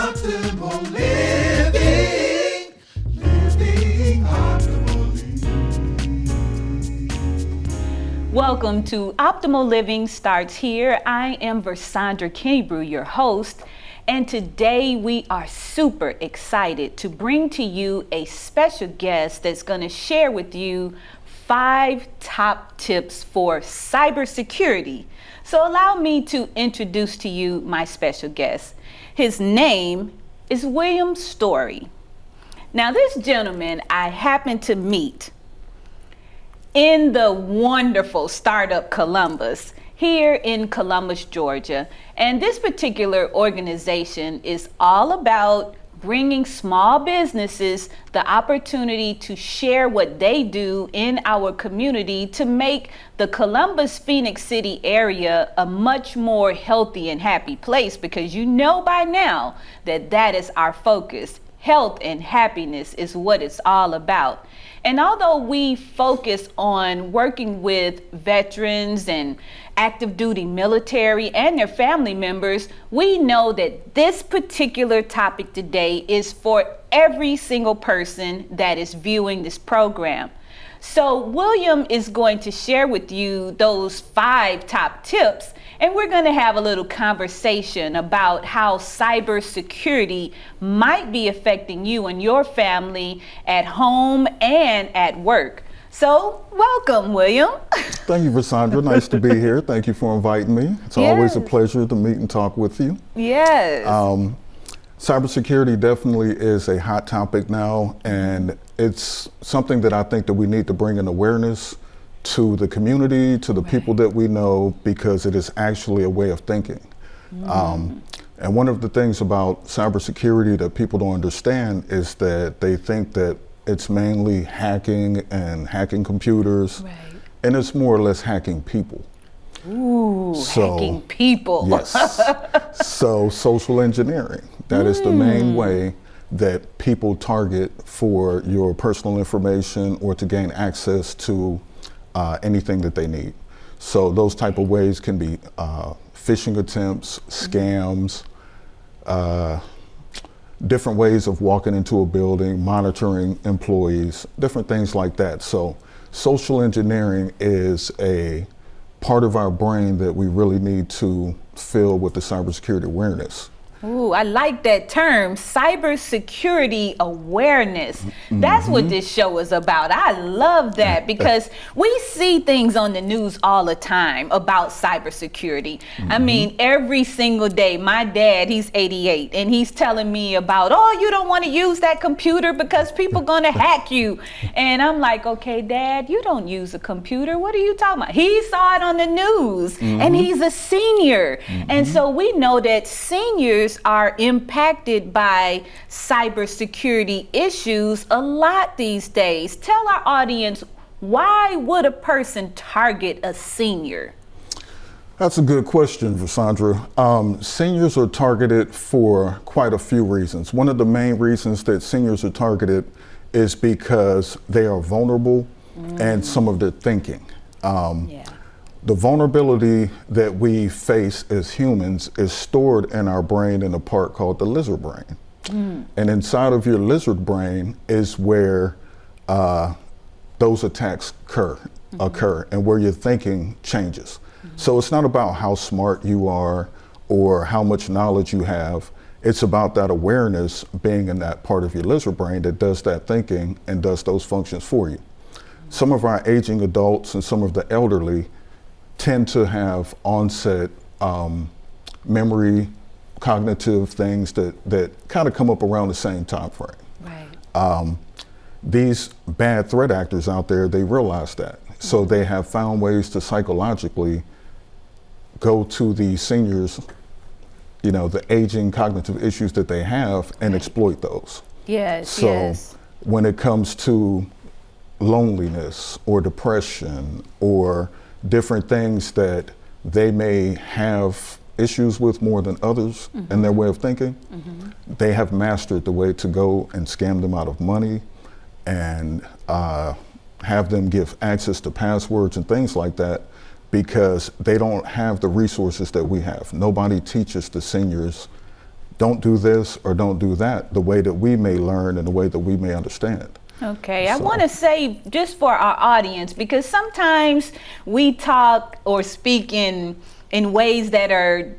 Optimal living, living optimally. Welcome to Optimal Living Starts Here. I am Versandra Kebrew, your host, and today we are super excited to bring to you a special guest that's going to share with you 5 top tips for cybersecurity. So allow me to introduce to you my special guest. His name is William Story. Now, this gentleman I happened to meet in the wonderful startup Columbus here in Columbus, Georgia. And this particular organization is all about bringing small businesses the opportunity to share what they do in our community to make the Columbus, Phoenix City area a much more healthy and happy place, because you know by now that that is our focus. Health and happiness is what it's all about. And although we focus on working with veterans and active duty military and their family members, we know that this particular topic today is for every single person that is viewing this program. So William is going to share with you those 5 top tips, and we're going to have a little conversation about how cybersecurity might be affecting you and your family at home and at work. So welcome, William. Thank you, Versandra. Nice to be here. Thank you for inviting me. It's always a pleasure to meet and talk with you. Yes. Cybersecurity definitely is a hot topic now, and it's something that I think that we need to bring an awareness to the community, to the people that we know, because it is actually a way of thinking. And one of the things about cybersecurity that people don't understand is that they think that it's mainly hacking and hacking computers, and it's more or less hacking people. Ooh, hacking people. Yes. So social engineering, that is the main way that people target for your personal information or to gain access to anything that they need. So those type of ways can be phishing attempts, scams, different ways of walking into a building, monitoring employees, different things like that. So social engineering is a part of our brain that we really need to fill with the cybersecurity awareness. Ooh, I like that term, cybersecurity awareness. That's what this show is about. I love that, because we see things on the news all the time about cybersecurity. I mean, every single day, my dad, he's 88, and he's telling me about, oh, you don't want to use that computer because people going to hack you. And I'm like, okay, Dad, you don't use a computer. What are you talking about? He saw it on the news, and he's a senior. And so we know that seniors are impacted by cybersecurity issues a lot these days. Tell our audience, why would a person target a senior? That's a good question, Versandra. Seniors are targeted for quite a few reasons. One of the main reasons that seniors are targeted is because they are vulnerable and some of their thinking. The vulnerability that we face as humans is stored in our brain in a part called the lizard brain. And inside of your lizard brain is where those attacks occur and where your thinking changes. So it's not about how smart you are or how much knowledge you have. It's about that awareness being in that part of your lizard brain that does that thinking and does those functions for you. Some of our aging adults and some of the elderly tend to have onset memory, cognitive things that kind of come up around the same time frame. These bad threat actors out there, they realize that. So they have found ways to psychologically go to the seniors, you know, the aging cognitive issues that they have and exploit those. So when it comes to loneliness or depression or different things that they may have issues with more than others in their way of thinking, they have mastered the way to go and scam them out of money and have them give access to passwords and things like that, because they don't have the resources that we have. Nobody teaches the seniors don't do this or don't do that, the way that we may learn and the way that we may understand. Okay, I want to say just for our audience, because sometimes we talk or speak in ways that are,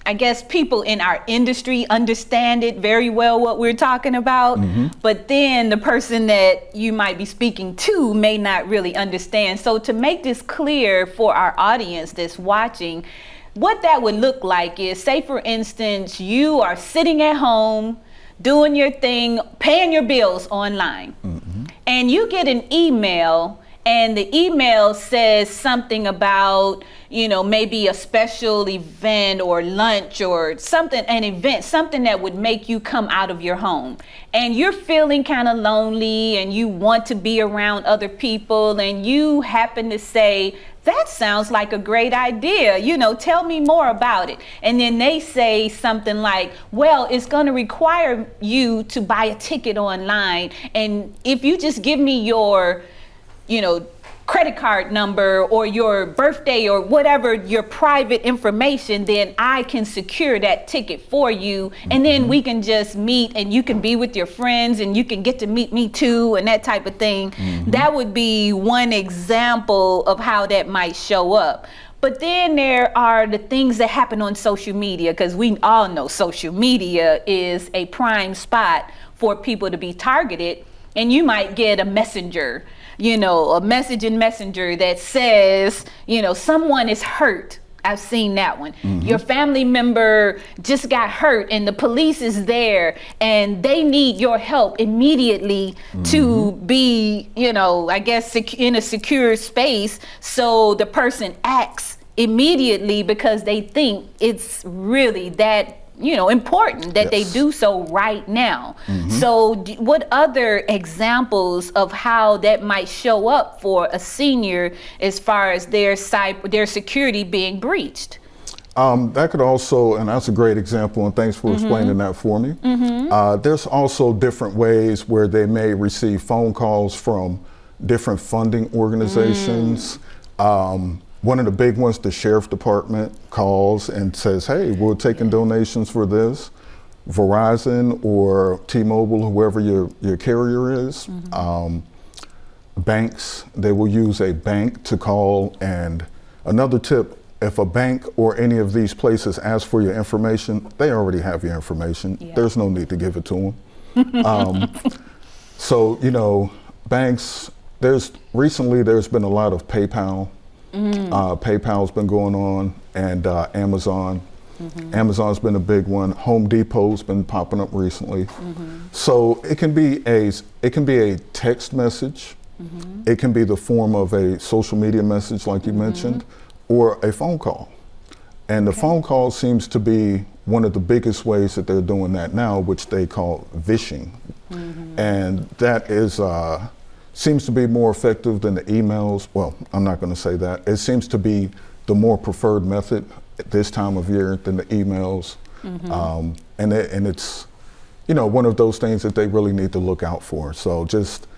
I guess people in our industry understand it very well what we're talking about, but then the person that you might be speaking to may not really understand. So to make this clear for our audience that's watching, what that would look like is, say for instance, you are sitting at home, doing your thing, paying your bills online, and you get an email, and the email says something about, maybe a special event or lunch or something, an event, something that would make you come out of your home. And you're feeling kind of lonely and you want to be around other people, and you happen to say, that sounds like a great idea. Tell me more about it. And then they say something like, well, it's going to require you to buy a ticket online. And if you just give me your, credit card number or your birthday or whatever, your private information, then I can secure that ticket for you. And then we can just meet and you can be with your friends and you can get to meet me too and that type of thing. That would be one example of how that might show up. But then there are the things that happen on social media, because we all know social media is a prime spot for people to be targeted. And you might get a messenger, a message in Messenger that says, someone is hurt. I've seen that one. Your family member just got hurt and the police is there and they need your help immediately to be, I guess in a secure space. So the person acts immediately because they think it's really that important that they do so right now. So what other examples of how that might show up for a senior as far as their security being breached? That could also, and that's a great example, and thanks for explaining that for me. There's also different ways where they may receive phone calls from different funding organizations. One of the big ones, the sheriff department calls and says, hey, we're taking donations for this. Verizon or T-Mobile, whoever your carrier is. Banks, they will use a bank to call. And another tip, if a bank or any of these places ask for your information, they already have your information. There's no need to give it to them. So, banks, there's been a lot of PayPal. PayPal's been going on, and Amazon. Amazon's been a big one. Home Depot's been popping up recently. So it can be a text message. It can be the form of a social media message, like you mentioned, or a phone call. And the phone call seems to be one of the biggest ways that they're doing that now, which they call vishing. And that is seems to be more effective than the emails. Well, I'm not going to say that. It seems to be the more preferred method at this time of year than the emails. And it's, one of those things that they really need to look out for. So just,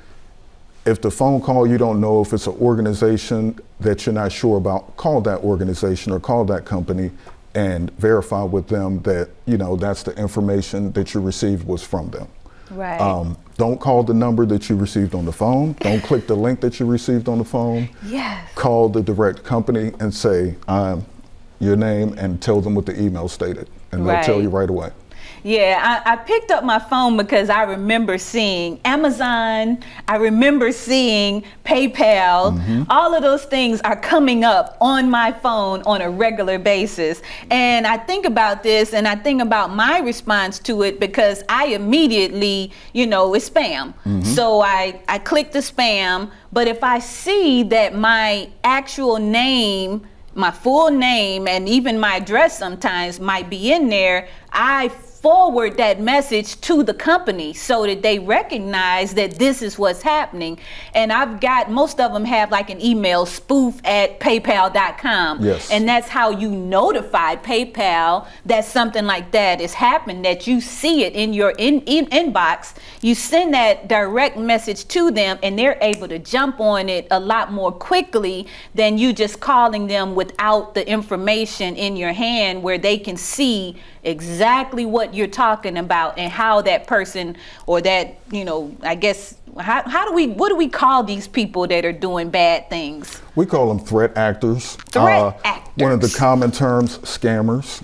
if the phone call, you don't know if it's an organization that you're not sure about, call that organization or call that company and verify with them that, that's the information that you received was from them. Right. Don't call the number that you received on the phone. Don't click the link that you received on the phone. Yes. Call the direct company and say your name and tell them what the email stated, and they'll tell you right away. Yeah, I picked up my phone because I remember seeing Amazon, I remember seeing PayPal. All of those things are coming up on my phone on a regular basis. And I think about this and I think about my response to it, because I immediately, it's spam. So I click the spam, but if I see that my actual name, my full name, and even my address sometimes might be in there, I forward that message to the company so that they recognize that this is what's happening. And I've got, most of them have like an email spoof@paypal.com. Yes. And that's how you notify PayPal that something like that is happening, that you see it in your inbox. You send that direct message to them and they're able to jump on it a lot more quickly than you just calling them without the information in your hand, where they can see exactly what you're talking about and how that person, or that, I guess, what do we call these people that are doing bad things? We call them threat actors. Threat actors. One of the common terms, scammers.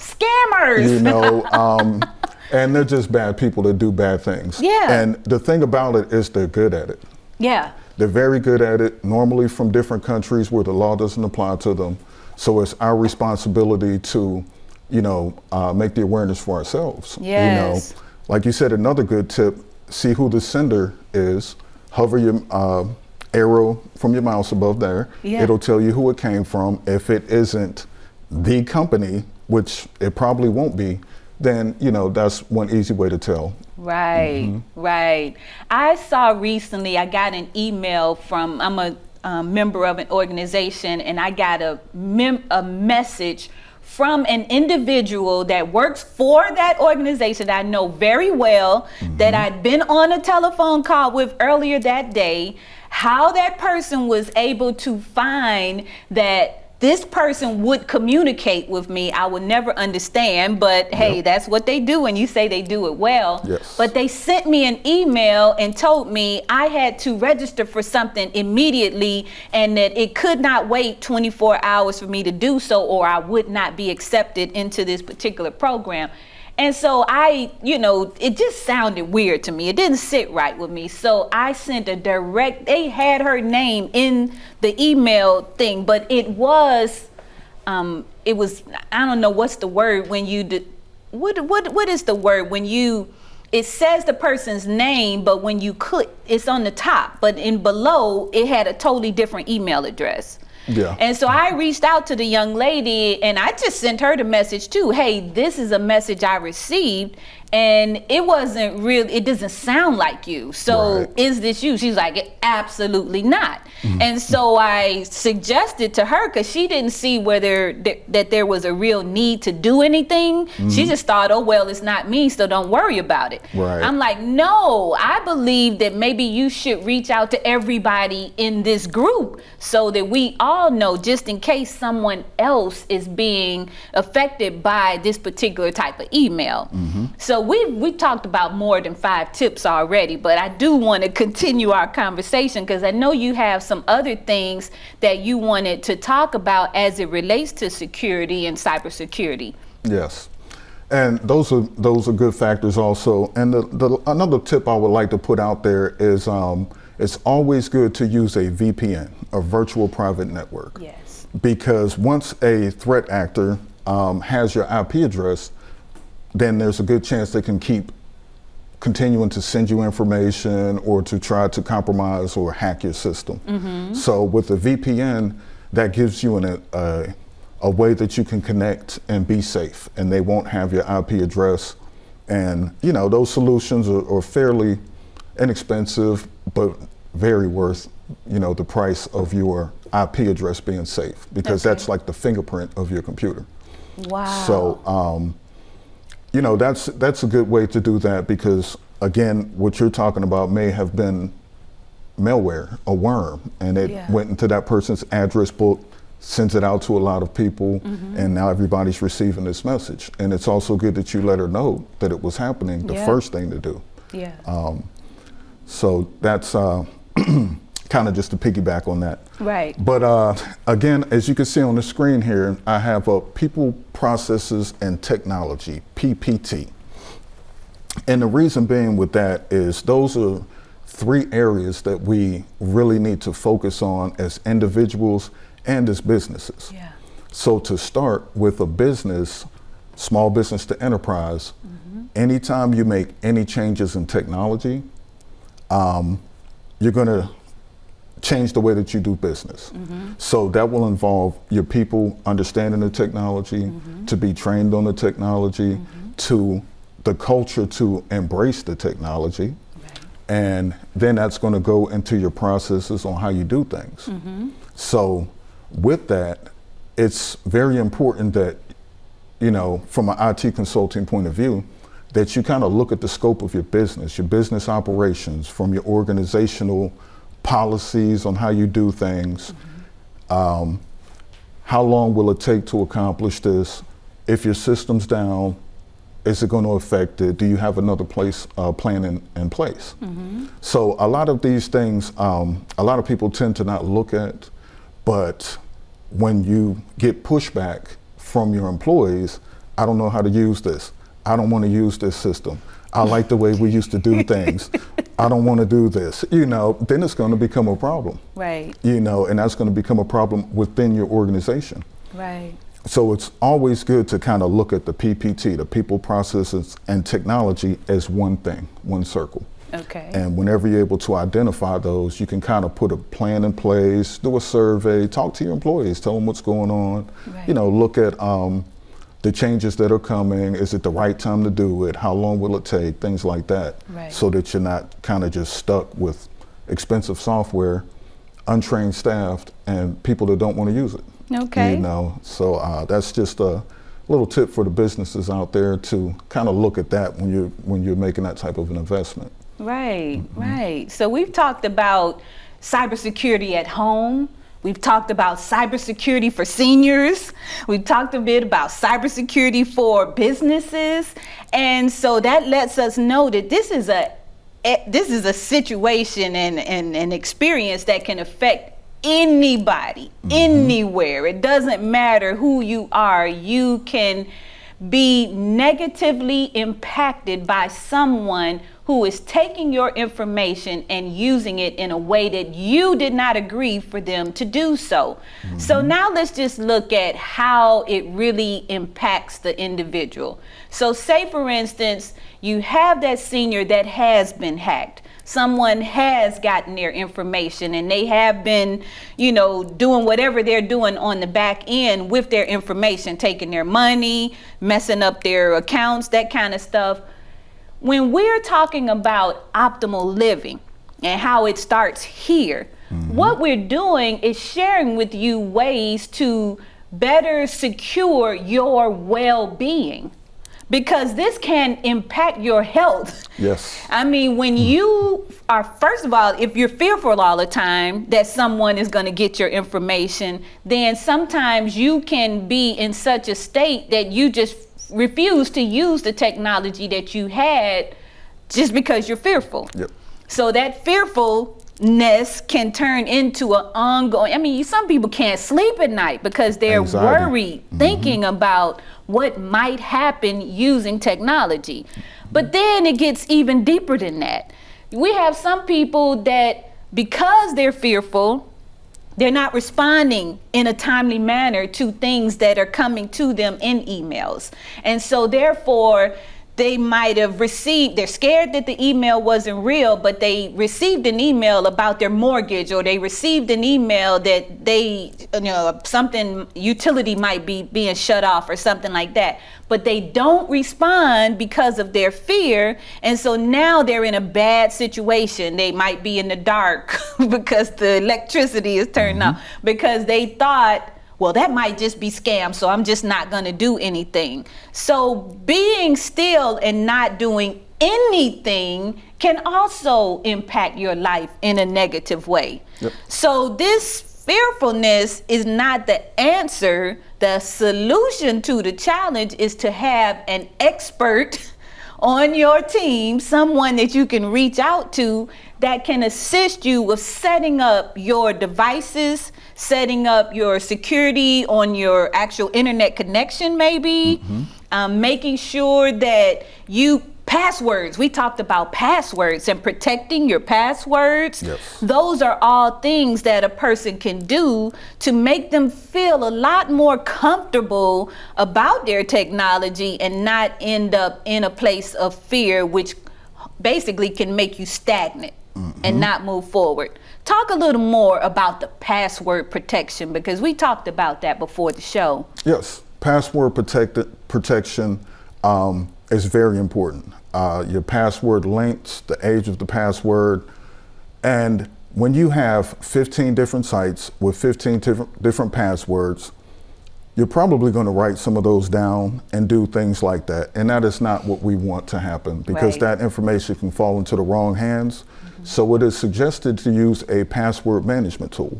Scammers. And they're just bad people that do bad things. Yeah. And the thing about it is they're good at it. Yeah. They're very good at it, normally from different countries where the law doesn't apply to them. So it's our responsibility to, make the awareness for ourselves. Yes. Like you said, another good tip, see who the sender is, hover your arrow from your mouse above there. Yeah. It'll tell you who it came from. If it isn't the company, which it probably won't be, then, that's one easy way to tell. Right, right. I saw recently, I got an email from, I'm a member of an organization, and I got a message from an individual that works for that organization I know very well, that I'd been on a telephone call with earlier that day, how that person was able to find that this person would communicate with me. I would never understand, but hey, that's what they do, and you say they do it well. Yes. But they sent me an email and told me I had to register for something immediately, and that it could not wait 24 hours for me to do so, or I would not be accepted into this particular program. And so it just sounded weird to me. It didn't sit right with me. So I sent a direct, they had her name in the email thing, but it was, I don't know what's the word when you do, what is the word when you, it says the person's name, but when you click, it's on the top, but in below, it had a totally different email address. Yeah. And so I reached out to the young lady, and I just sent her the message too. Hey, this is a message I received, and it wasn't real. It doesn't sound like you. So Right. Is this you? She's like, absolutely not. And so I suggested to her, because she didn't see whether that there was a real need to do anything. She just thought, oh, well, it's not me, so don't worry about it. Right. I'm like, no, I believe that maybe you should reach out to everybody in this group so that we all know, just in case someone else is being affected by this particular type of email. So we've talked about more than 5 tips already, but I do want to continue our conversation, because I know you have some other things that you wanted to talk about as it relates to security and cybersecurity. Yes. And those are good factors also. And another tip I would like to put out there is it's always good to use a VPN, a virtual private network. Yes. Because once a threat actor has your IP address, then there's a good chance they can keep continuing to send you information or to try to compromise or hack your system. So with a VPN, that gives you a way that you can connect and be safe, and they won't have your IP address. And those solutions are fairly inexpensive, but very worth the price of your IP address being safe, because that's like the fingerprint of your computer. Wow. So that's a good way to do that, because again, what you're talking about may have been malware, a worm, and it went into that person's address book, sends it out to a lot of people, and now everybody's receiving this message. And it's also good that you let her know that it was happening, the first thing to do. Yeah. So that's kind of just to piggyback on that. Right. But again, as you can see on the screen here, I have People, Processes, and Technology, PPT. And the reason being with that is those are 3 areas that we really need to focus on as individuals and as businesses. Yeah. So to start with a business, small business to enterprise, anytime you make any changes in technology, you're going to change the way that you do business. So that will involve your people understanding the technology, to be trained on the technology, to the culture to embrace the technology. And then that's going to go into your processes on how you do things. So with that, it's very important that, you know, from an IT consulting point of view, that you kind of look at the scope of your business operations, from your organizational policies on how you do things. How long will it take to accomplish this? If your system's down, is it going to affect it? Do you have another plan in place? So a lot of these things, a lot of people tend to not look at, but when you get pushback from your employees, I don't know how to use this. I don't want to use this system. I like the way we used to do things. I don't want to do this. You know, then it's going to become a problem. Right. You know, and that's going to become a problem within your organization. Right. So it's always good to kind of look at the PPT, the people, processes, and technology as one thing, one circle. Okay. And whenever you're able to identify those, you can kind of put a plan in place, do a survey, talk to your employees, tell them what's going on. Right. You know, look at the changes that are coming. Is it the right time to do it? How long will it take? Things like that. Right. So that you're not kind of just stuck with expensive software, untrained staff, and people that don't want to use it. Okay. You know, so that's just a little tip for the businesses out there to kind of look at that when you're making that type of an investment. Right, right. So we've talked about cybersecurity at home. We've talked about cybersecurity for seniors. We've talked a bit about cybersecurity for businesses. And so that lets us know that this is a situation and an experience that can affect anybody, anywhere. It doesn't matter who you are. You can be negatively impacted by someone who is taking your information and using it in a way that you did not agree for them to do so. So now let's just look at how it really impacts the individual. So say, for instance, you have that senior that has been hacked. Someone has gotten their information and they have been, you know, doing whatever they're doing on the back end with their information, taking their money, messing up their accounts, that kind of stuff. When we're talking about optimal living and how it starts here, what we're doing is sharing with you ways to better secure your well-being, because this can impact your health. Yes. I mean, when you are, first of all, if you're fearful all the time that someone is going to get your information, then sometimes you can be in such a state that you just refuse to use the technology that you had just because you're fearful. Yep. So that fearfulness can turn into an ongoing, I mean, some people can't sleep at night because they're Anxiety. worried, thinking about what might happen using technology. But then it gets even deeper than that. We have some people that, because they're fearful, they're not responding in a timely manner to things that are coming to them in emails. And so therefore, they might have received, they're scared that the email wasn't real, but they received an email about their mortgage, or they received an email that they, you know, something, utility might be being shut off or something like that. But they don't respond because of their fear. And so now they're in a bad situation. They might be in the dark because the electricity is turned off, because they thought, well, that might just be scam, so I'm just not going to do anything. So being still and not doing anything can also impact your life in a negative way. Yep. So this fearfulness is not the answer. The solution to the challenge is to have an expert on your team, someone that you can reach out to that can assist you with setting up your devices, setting up your security on your actual internet connection, maybe, making sure that passwords, we talked about passwords and protecting your passwords. Yes. Those are all things that a person can do to make them feel a lot more comfortable about their technology and not end up in a place of fear, which basically can make you stagnant and not move forward. Talk a little more about the password protection, because we talked about that before the show. Yes, password protection. is very important. Your password lengths, the age of the password, and when you have 15 different sites with 15 different passwords, you're probably going to write some of those down and do things like that. And that is not what we want to happen, because that information can fall into the wrong hands. So it is suggested to use a password management tool.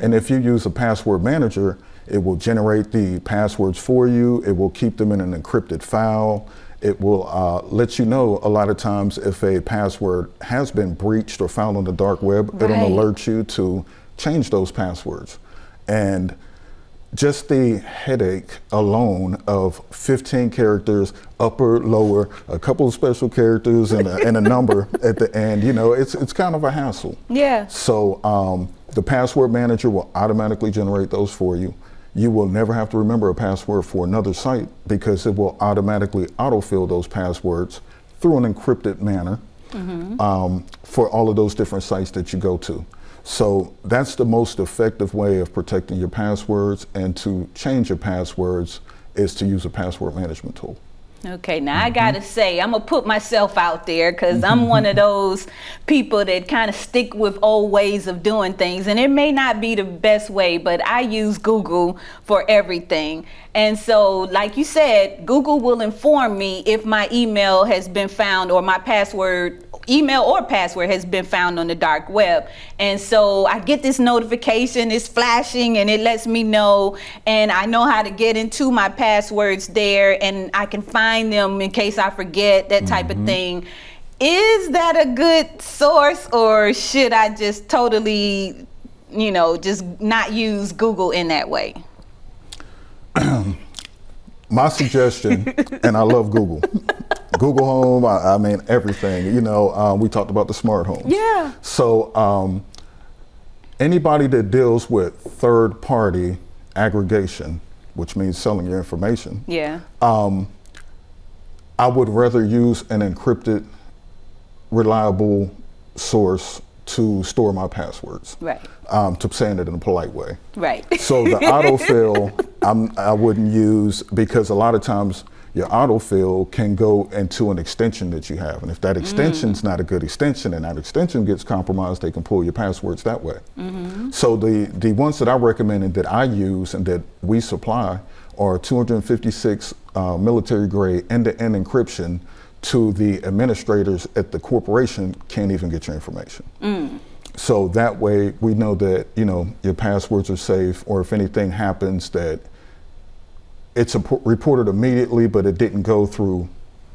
And if you use a password manager, it will generate the passwords for you. It will keep them in an encrypted file. It will let you know a lot of times if a password has been breached or found on the dark web. It'll alert you to change those passwords. And just the headache alone of 15 characters, upper, lower, a couple of special characters, and a number at the end, you know, it's kind of a hassle. Yeah. So the password manager will automatically generate those for you. You will never have to remember a password for another site, because it will automatically autofill those passwords through an encrypted manner for all of those different sites that you go to. So that's the most effective way of protecting your passwords, and to change your passwords is to use a password management tool. Okay, now I gotta say, I'm gonna put myself out there, because I'm one of those people that kind of stick with old ways of doing things, and it may not be the best way, but I use Google for everything. And so, like you said, Google will inform me if my email has been found, or my email or password has been found on the dark web. And so I get this notification, it's flashing, and it lets me know, and I know how to get into my passwords there, and I can find them in case I forget, that type of thing. Is that a good source, or should I just totally, you know, just not use Google in that way? My suggestion, and I love Google. Google Home, I mean, everything. You know, we talked about the smart homes. Yeah. So anybody that deals with third-party aggregation, which means selling your information, Yeah. I would rather use an encrypted, reliable source to store my passwords. Right. To saying it in a polite way. Right. So the autofill, I wouldn't use, because a lot of times your autofill can go into an extension that you have. And if that extension's not a good extension, and that extension gets compromised, they can pull your passwords that way. So the ones that I recommend and that I use and that we supply are 256 military grade end-to-end encryption, to the administrators at the corporation can't even get your information. So that way we know that, you know, your passwords are safe, or if anything happens, that it's reported immediately, but it didn't go through,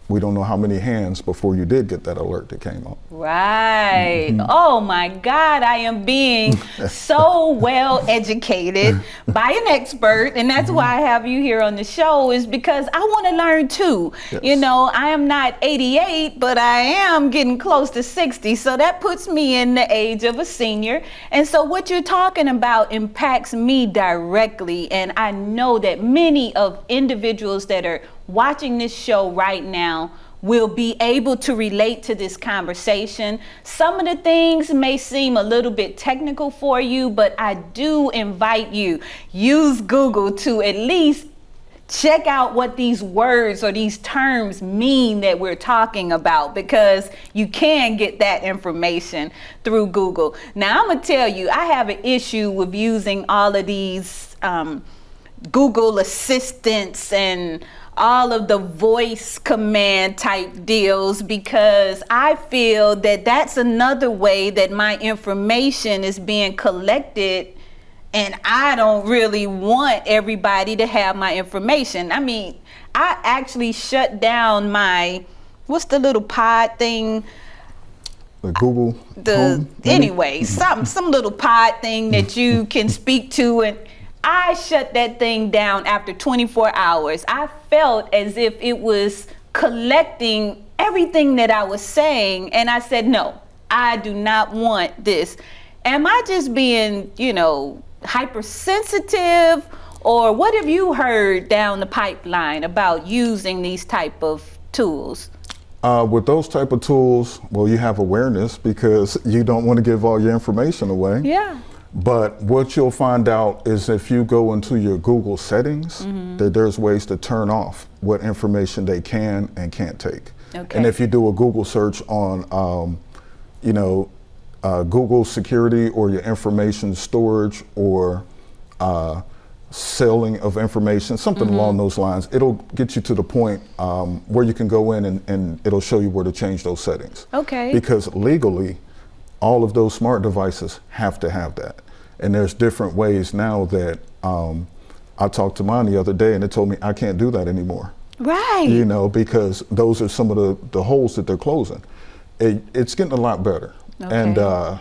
we don't know how many hands before you did get that alert that came up. Right. Oh my God, I am being so well educated by an expert, and that's why I have you here on the show, is because I want to learn too. Yes. You know, I am not 88, but I am getting close to 60, so that puts me in the age of a senior. And so what you're talking about impacts me directly, and I know that many of individuals that are watching this show right now will be able to relate to this conversation. Some of the things may seem a little bit technical for you, but I do invite you, use Google to at least check out what these words or these terms mean that we're talking about, because you can get that information through Google. Now, I'm gonna tell you, I have an issue with using all of these Google assistants and all of the voice command type deals, because I feel that that's another way that my information is being collected, and I don't really want everybody to have my information. I mean, I actually shut down my, what's the little pod thing? The Google Home? Anyway, some little pod thing that you can speak to, and I shut that thing down after 24 hours. I felt as if it was collecting everything that I was saying, and I said, no, I do not want this. Am I just being, you know, hypersensitive, or what have you heard down the pipeline about using these type of tools? With those type of tools, well, you have awareness, because you don't want to give all your information away. Yeah. But what you'll find out is if you go into your Google settings, that there's ways to turn off what information they can and can't take. Okay. And if you do a Google search on, Google security or your information storage or selling of information, something along those lines, it'll get you to the point where you can go in and it'll show you where to change those settings. Okay. Because legally, all of those smart devices have to have that. And there's different ways now that I talked to mine the other day and it told me I can't do that anymore. Right. You know, because those are some of the holes that they're closing. It's getting a lot better. Okay. And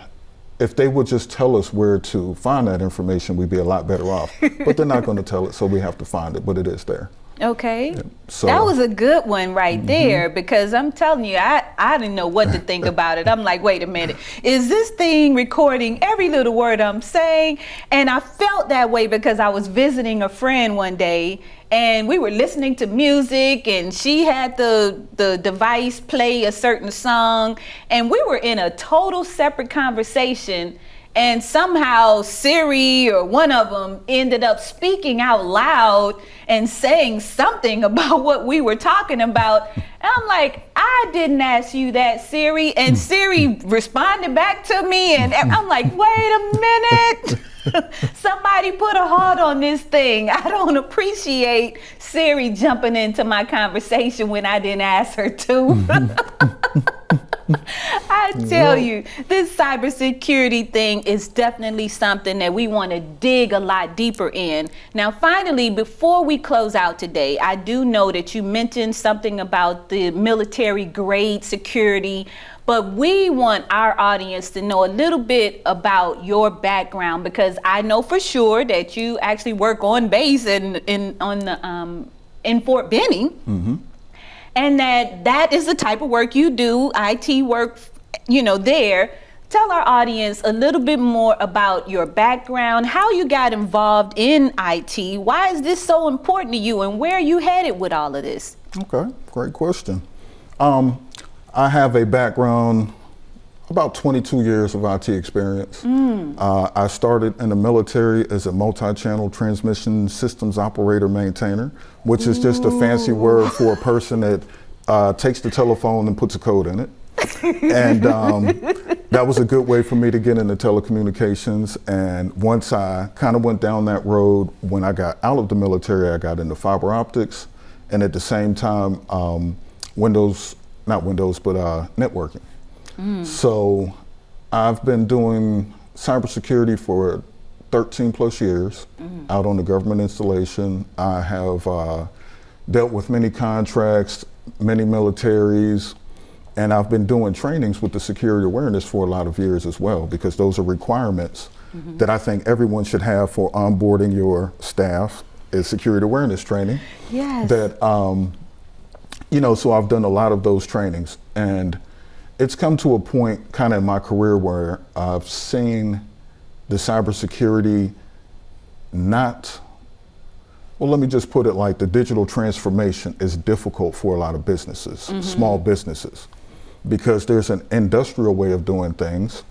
if they would just tell us where to find that information, we'd be a lot better off. But they're not going to tell it, so we have to find it, but it is there. Okay. Yeah. So that was a good one right there, because I'm telling you, I didn't know what to think about it. I'm like, wait a minute, is this thing recording every little word I'm saying? And I felt that way because I was visiting a friend one day and we were listening to music and she had the device play a certain song and we were in a total separate conversation. And somehow Siri or one of them ended up speaking out loud and saying something about what we were talking about. And I'm like, I didn't ask you that, Siri. And Siri responded back to me. And I'm like, wait a minute. Somebody put a halt on this thing. I don't appreciate Siri jumping into my conversation when I didn't ask her to. I tell you, this cybersecurity thing is definitely something that we want to dig a lot deeper in. Now, finally, before we close out today, I do know that you mentioned something about the military grade security, but we want our audience to know a little bit about your background, because I know for sure that you actually work on base in Fort Benning. Mm-hmm. And that is the type of work you do, IT work, there. Tell our audience a little bit more about your background, how you got involved in IT, why is this so important to you, and where are you headed with all of this? Okay, great question. I have a background, about 22 years of IT experience. I started in the military as a multi-channel transmission systems operator maintainer, which is just a fancy word for a person that takes the telephone and puts a code in it. And that was a good way for me to get into telecommunications. And once I kind of went down that road, when I got out of the military, I got into fiber optics. And at the same time, networking. So I've been doing cybersecurity for 13 plus years out on the government installation. I have dealt with many contracts, many militaries, and I've been doing trainings with the security awareness for a lot of years as well, because those are requirements that I think everyone should have for onboarding your staff, is security awareness training. Yes. That, so I've done a lot of those trainings, and it's come to a point kind of in my career where I've seen the cybersecurity let me just put it like the digital transformation is difficult for a lot of businesses, small businesses, because there's an industrial way of doing things,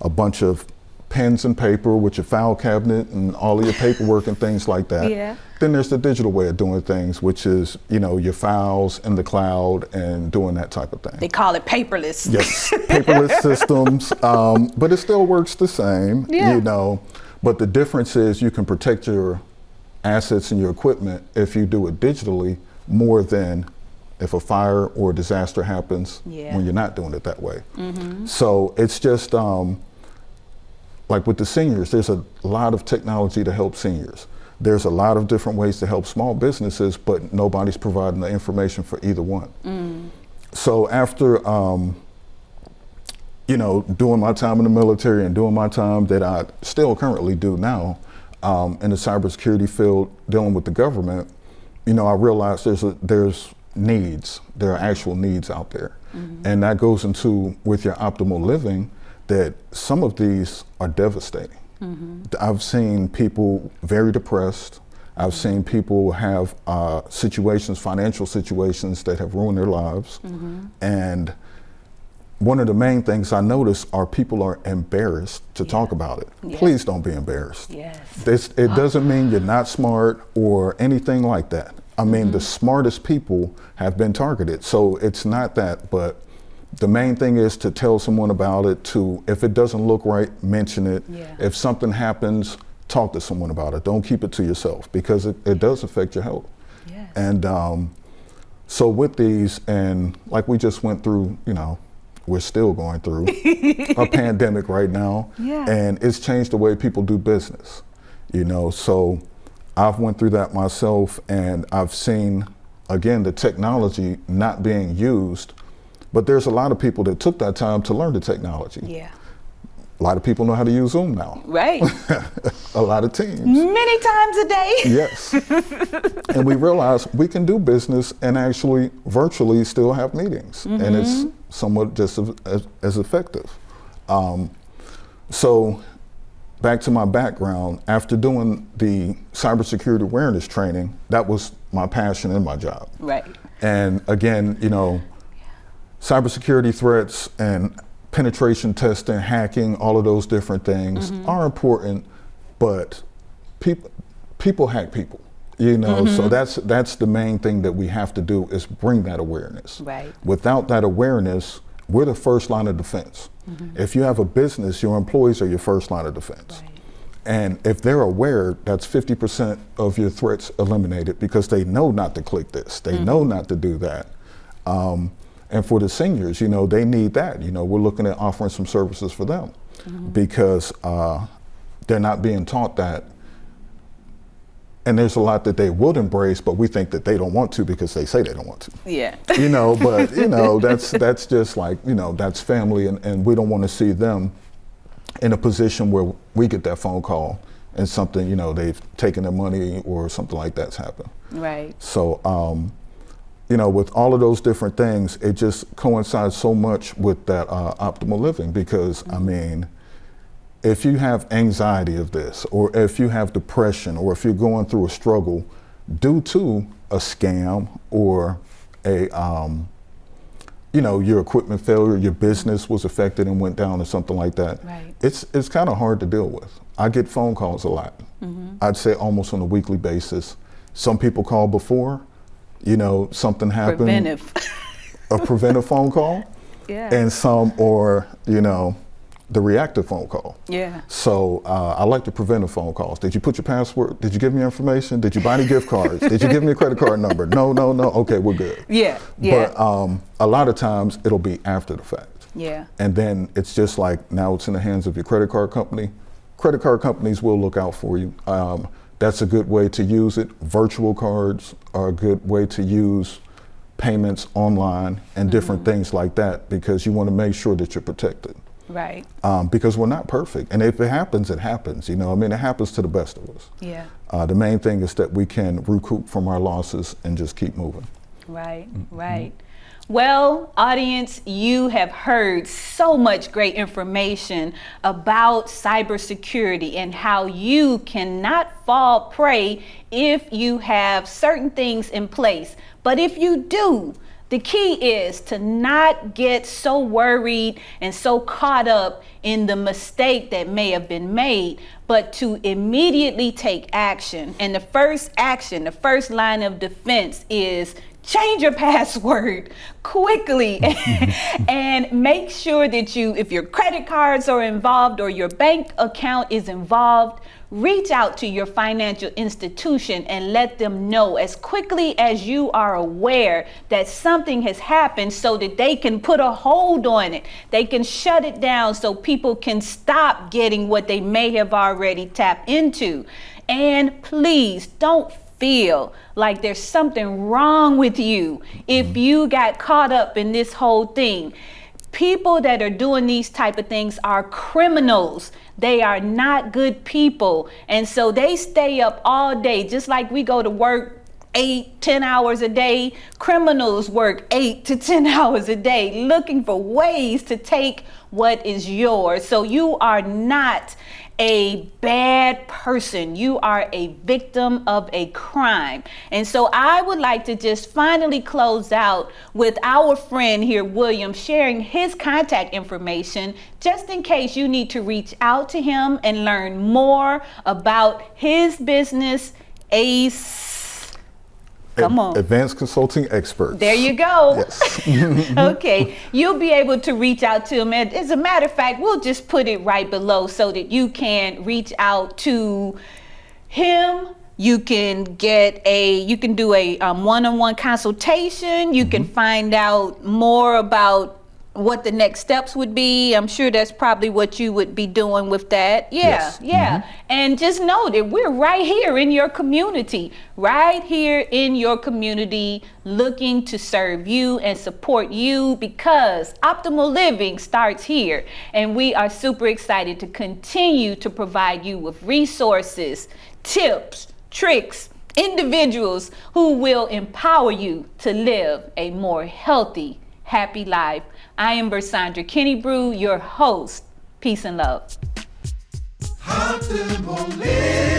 a bunch of pens and paper with your file cabinet and all of your paperwork and things like that. Yeah. Then there's the digital way of doing things, which is, your files in the cloud and doing that type of thing. They call it paperless. Yes, paperless systems, but it still works the same, But the difference is you can protect your assets and your equipment if you do it digitally more than if a fire or a disaster happens when you're not doing it that way. So it's just like with the seniors, there's a lot of technology to help seniors. There's a lot of different ways to help small businesses, but nobody's providing the information for either one. So after, doing my time in the military and doing my time that I still currently do now in the cybersecurity field, dealing with the government, I realized there's needs. There are actual needs out there. And that goes into with your optimal living, that some of these are devastating. I've seen people very depressed. I've seen people have financial situations that have ruined their lives. And one of the main things I notice are people are embarrassed to talk about it. Yeah. Please don't be embarrassed. Yes. It doesn't mean you're not smart or anything like that. I mean, the smartest people have been targeted. So it's not that, but the main thing is to tell someone about it, to, if it doesn't look right, mention it. Yeah. If something happens, talk to someone about it. Don't keep it to yourself, because it does affect your health. Yes. And so with these, and like we just went through, you know, we're still going through a pandemic right now, Yeah. and it's changed the way people do business, you know. So I've went through that myself, and I've seen, again, the technology not being used, but there's a lot of people that took that time to learn the technology. Yeah. A lot of people know how to use Zoom now. Right. A lot of teams. Many times a day. Yes. And we realized we can do business and actually virtually still have meetings. And it's somewhat just as effective. So back to my background, after doing the cybersecurity awareness training, that was my passion and my job. Right. And again, you know, cybersecurity threats and penetration testing, hacking, all of those different things are important, but people hack people, you know. So that's the main thing that we have to do, is bring that awareness. Right. Without that awareness, we're the first line of defense. If you have a business, your employees are your first line of defense. Right. And if they're aware, that's 50% of your threats eliminated, because they know not to click this, they know not to do that. And for the seniors, you know, they need that. You know, we're looking at offering some services for them, because they're not being taught that. And there's a lot that they would embrace, but we think that they don't want to because they say they don't want to. Yeah. You know, but you know, that's just like, you know, that's family, and we don't want to see them in a position where we get that phone call and something, you know, they've taken their money or something like that's happened. Right. So, you know, with all of those different things, it just coincides so much with that optimal living, because I mean, if you have anxiety of this, or if you have depression, or if you're going through a struggle due to a scam or a, you know, your equipment failure, your business was affected and went down or something like that, Right. it's kind of hard to deal with. I get phone calls a lot. I'd say almost on a weekly basis. Some people call before, you know, something happened. Preventive. A preventive phone call. Yeah. And some, or, you know, the reactive phone call. Yeah. So I like the preventive phone calls. Did you put your password? Did you give me your information? Did you buy any gift cards? Did you give me a credit card number? No. Okay, we're good. Yeah. Yeah. But a lot of times it'll be after the fact. Yeah. And then it's just like, now it's in the hands of your credit card company. Credit card companies will look out for you. That's a good way to use it. Virtual cards are a good way to use payments online and different things like that, because you want to make sure that you're protected. Right. Because we're not perfect. And if it happens, it happens. You know, I mean, it happens to the best of us. Yeah. The main thing is that we can recoup from our losses and just keep moving. Right. Right. Well, audience, you have heard so much great information about cybersecurity and how you cannot fall prey if you have certain things in place. But if you do, the key is to not get so worried and so caught up in the mistake that may have been made, but to immediately take action. And the first action, the first line of defense is change your password quickly and make sure that if your credit cards are involved or your bank account is involved, reach out to your financial institution and let them know as quickly as you are aware that something has happened, so that they can put a hold on it. They can shut it down so people can stop getting what they may have already tapped into. And please don't feel like there's something wrong with you if you got caught up in this whole thing. People that are doing these type of things are criminals. They are not good people. And so they stay up all day, just like we go to work 8-10 hours a day. Criminals work 8 to 10 hours a day looking for ways to take what is yours. So you are not a bad person. You are a victim of a crime. And so I would like to just finally close out with our friend here, William, sharing his contact information just in case you need to reach out to him and learn more about his business, ACE. Come on. Advanced Consulting Experts. There you go. Yes. Okay, you'll be able to reach out to him. And as a matter of fact, we'll just put it right below so that you can reach out to him. You can do a one-on-one consultation. You can find out more about what the next steps would be. I'm sure that's probably what you would be doing with that. Yeah, Yes. yeah. And just know that we're right here in your community, looking to serve you and support you, because optimal living starts here. And we are super excited to continue to provide you with resources, tips, tricks, individuals who will empower you to live a more healthy, happy life. I am Versandra Kennebrew, your host. Peace and love. Optimal living.